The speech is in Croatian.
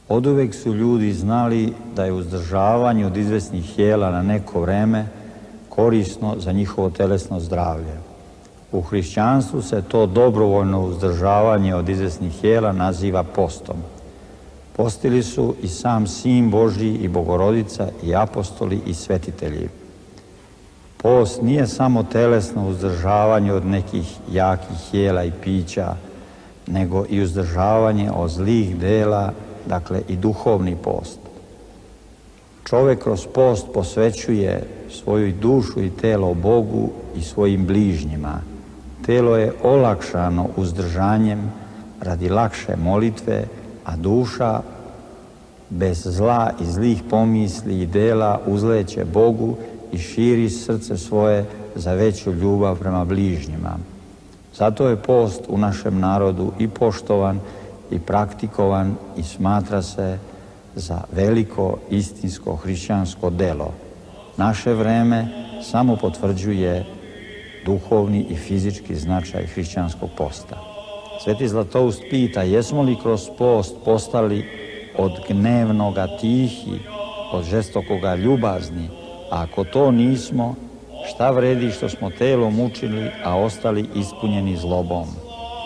Oduvek su ljudi znali da je uzdržavanje od izvesnih jela na neko vreme korisno za njihovo telesno zdravlje. U hrišćanstvu se to dobrovoljno uzdržavanje od izvesnih jela naziva postom. Postili su i sam Sin Božji i Bogorodica i apostoli i svetitelji. Post nije samo telesno uzdržavanje od nekih jakih jela i pića, nego i uzdržavanje od zlih dela, dakle i duhovni post. Čovek kroz post posvećuje svoju dušu i telo Bogu i svojim bližnjima. Telo je olakšano uzdržanjem radi lakše molitve, a duša bez zla i zlih pomisli i dela uzleće Bogu i širi srce svoje za veću ljubav prema bližnjima. Zato je post u našem narodu i poštovan i praktikovan i smatra se za veliko istinsko hrišćansko delo. Naše vreme samo potvrđuje duhovni i fizički značaj hrišćanskog posta. Sveti Zlatoust pita, jesmo li kroz post postali od gnevnoga tihi, od žestokoga ljubazni, a ako to nismo, šta vredi što smo telo mučili, a ostali ispunjeni zlobom?